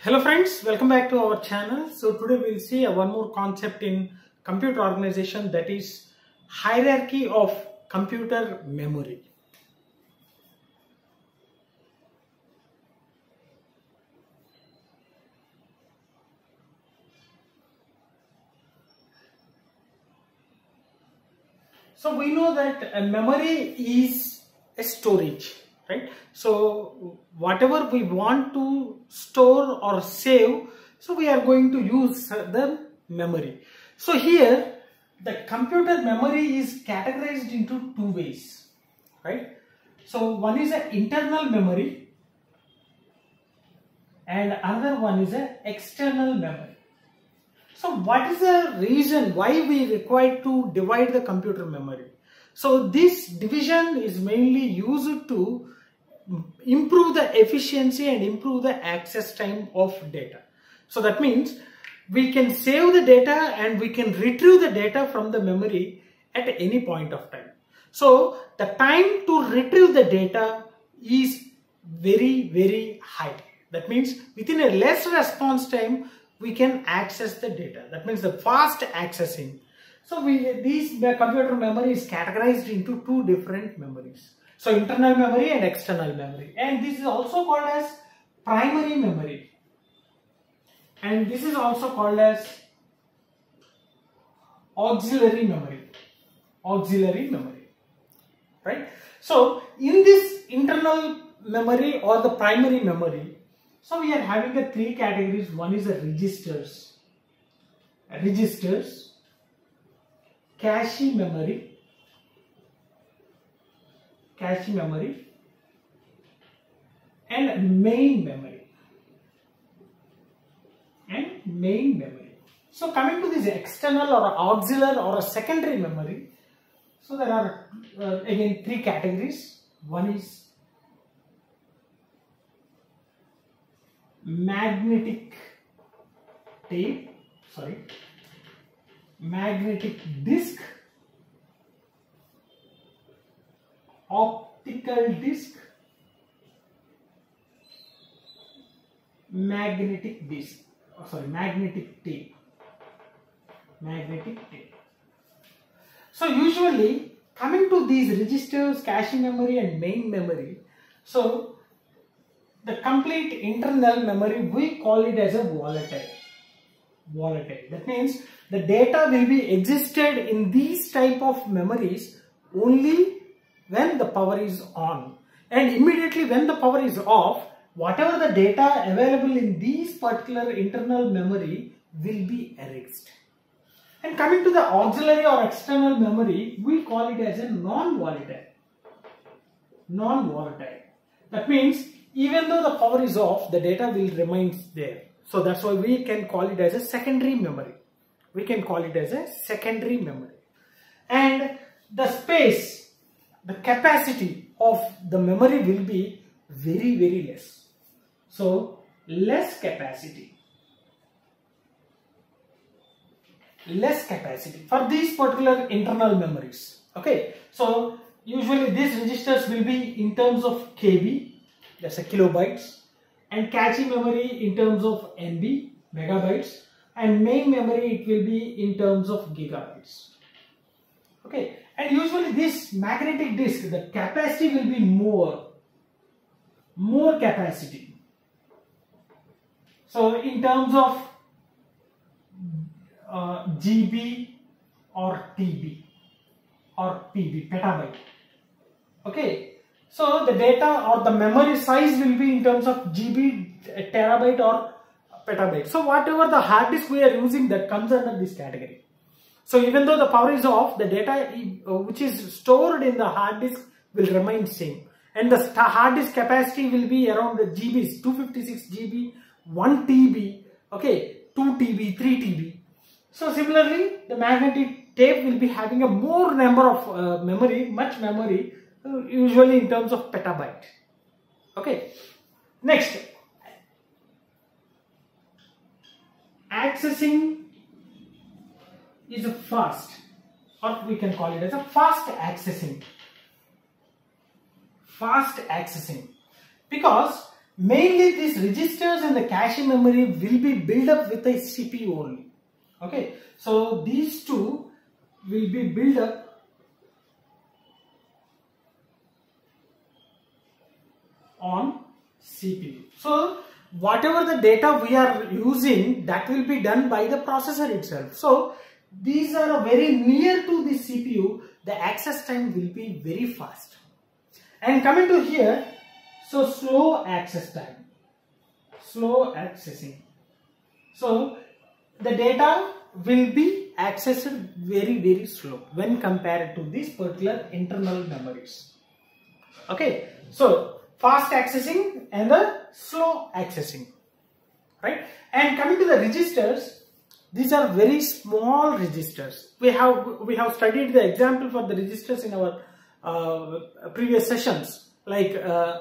Hello friends, welcome back to our channel. So today we'll see one more concept in computer organization, that is hierarchy of computer memory. So we know that a memory is a storage, right? So whatever we want to store or save, so we are going to use the memory. So here the computer memory is categorized into two ways, right? So one is an internal memory and another one is an external memory. So what is the reason why we require to divide the computer memory? So this division is mainly used to improve the efficiency and improve the access time of data. So that means we can save the data and we can retrieve the data from the memory at any point of time. So the time to retrieve the data is very high. That means within a less response time we can access the data. That means the fast accessing. So these computer memory is categorized into two different memories. So internal memory and external memory. And this is also called as primary memory. And this is also called as auxiliary memory. Auxiliary memory. Right? So in this internal memory or the primary memory, so we are having the three categories. One is the registers, cache memory, and main memory. So coming to this external or auxiliary or a secondary memory, so there are again three categories. One is magnetic disk, optical disk, magnetic tape. So usually coming to these registers, cache memory and main memory, so the complete internal memory, we call it as a volatile. That means the data will be existed in these type of memories only when the power is on, and immediately when the power is off, whatever the data available in these particular internal memory will be erased. And coming to the auxiliary or external memory, we call it as a non-volatile. That means even though the power is off, the data will remain there. So that's why we can call it as a secondary memory. And the space, the capacity of the memory will be very less. So less capacity for these particular internal memories. Okay, so usually these registers will be in terms of KB, that's a kilobytes, and cache memory in terms of MB, megabytes, and main memory it will be in terms of gigabytes. Okay, and usually this magnetic disk, the capacity will be more capacity. So in terms of GB or TB or PB, petabyte. Okay. So the data or the memory size will be in terms of GB, terabyte or petabyte. So whatever the hard disk we are using, that comes under this category. So even though the power is off, the data which is stored in the hard disk will remain same. And the hard disk capacity will be around the GBs, 256 GB, 1 TB, okay, 2 TB, 3 TB. So similarly, the magnetic tape will be having a more number of much memory, usually in terms of petabyte. Okay. Next, accessing is a fast, or we can call it as a fast accessing. Because mainly these registers in the cache memory will be built up with a CPU only. Okay, so these two will be built up on CPU. So whatever the data we are using, that will be done by the processor itself. So these are very near to the CPU, the access time will be very fast. And coming to here, so slow access time, slow accessing. So the data will be accessed very slow when compared to these particular internal memories. Okay, so fast accessing and the slow accessing, right? And coming to the registers, these are very small registers. We have studied the example for the registers in our previous sessions, like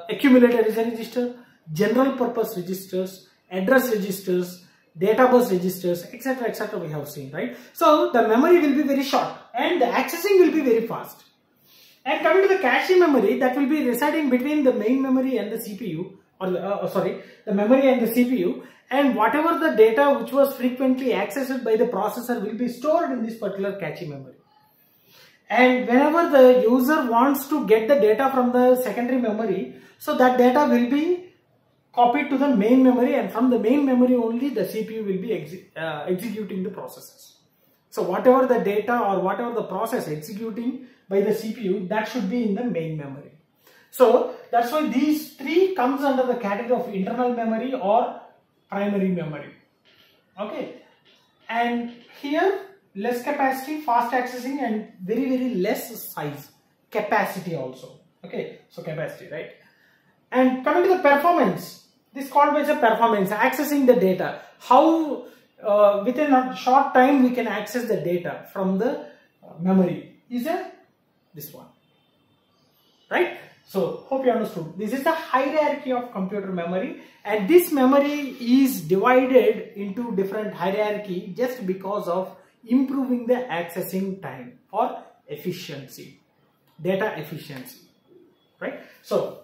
accumulator is a register, general purpose registers, address registers, data bus registers, etc. we have seen, right? So the memory will be very short and the accessing will be very fast. And coming to the cache memory, that will be residing between the main memory and the CPU, or the memory and the CPU, and whatever the data which was frequently accessed by the processor will be stored in this particular cache memory. And whenever the user wants to get the data from the secondary memory, so that data will be copied to the main memory, and from the main memory only the CPU will be executing the processes. So whatever the data or whatever the process executing by the CPU, that should be in the main memory. So that's why these three comes under the category of internal memory or primary memory. Okay, and here less capacity, fast accessing, and very less size, capacity also. Okay, so capacity, right? And coming to the performance, this called as a performance, accessing the data. How within a short time we can access the data from the memory is this one, right? So hope you understood. This is the hierarchy of computer memory, and this memory is divided into different hierarchy just because of improving the accessing time or efficiency, data efficiency, right? So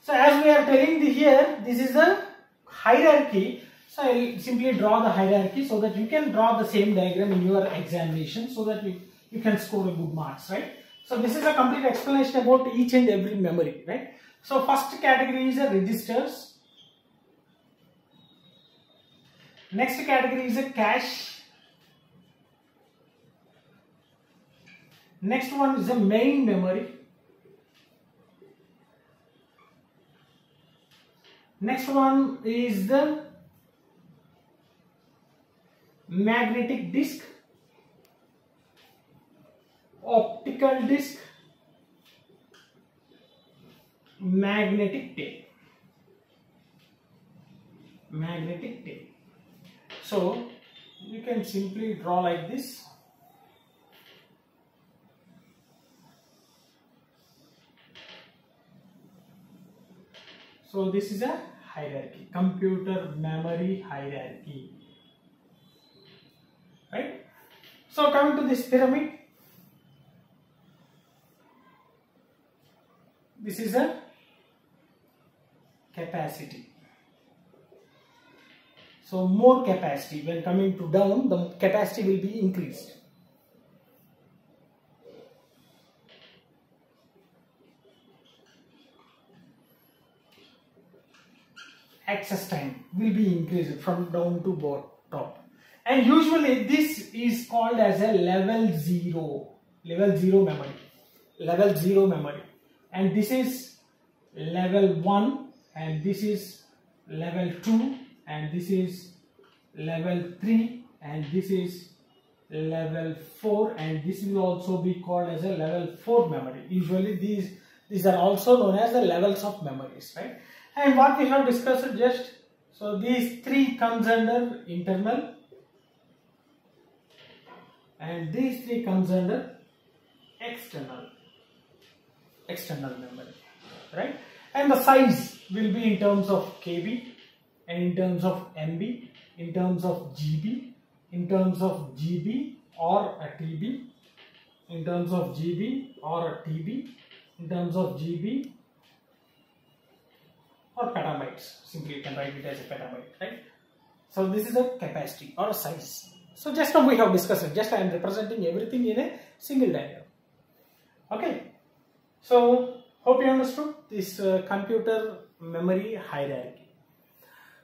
as we are telling here, this is the hierarchy. So I will simply draw the hierarchy so that you can draw the same diagram in your examination, so that you can score a good marks, right? So this is a complete explanation about each and every memory, right? So first category is a registers. Next category is a cache. Next one is a main memory. Next one is the magnetic disk, optical disk, magnetic tape. Magnetic tape. So you can simply draw like this. So this is a hierarchy, computer memory hierarchy, right? So coming to this pyramid, this is a capacity. So more capacity, when coming to down, the capacity will be increased. Access time will be increased from down to top, and usually this is called as a level 0 memory, and this is level 1, and this is level 2, and this is level 3, and this is level 4, and this will also be called as a level 4 memory. Usually these are also known as the levels of memories, right? And what we have discussed just, so these three comes under internal, and these three comes under external memory, right? And the size will be in terms of KB, and in terms of MB, in terms of GB, in terms of GB or a TB, in terms of GB or a TB, in terms of GB or petabytes. Simply you can write it as a petabyte, right? So this is a capacity or a size. So just now we have discussed it. Just I am representing everything in a single diagram. Okay. So hope you understood this computer memory hierarchy.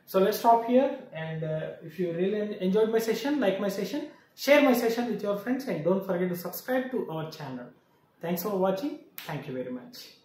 So let's stop here, and if you really enjoyed my session, like my session, share my session with your friends, and don't forget to subscribe to our channel. Thanks for watching. Thank you very much.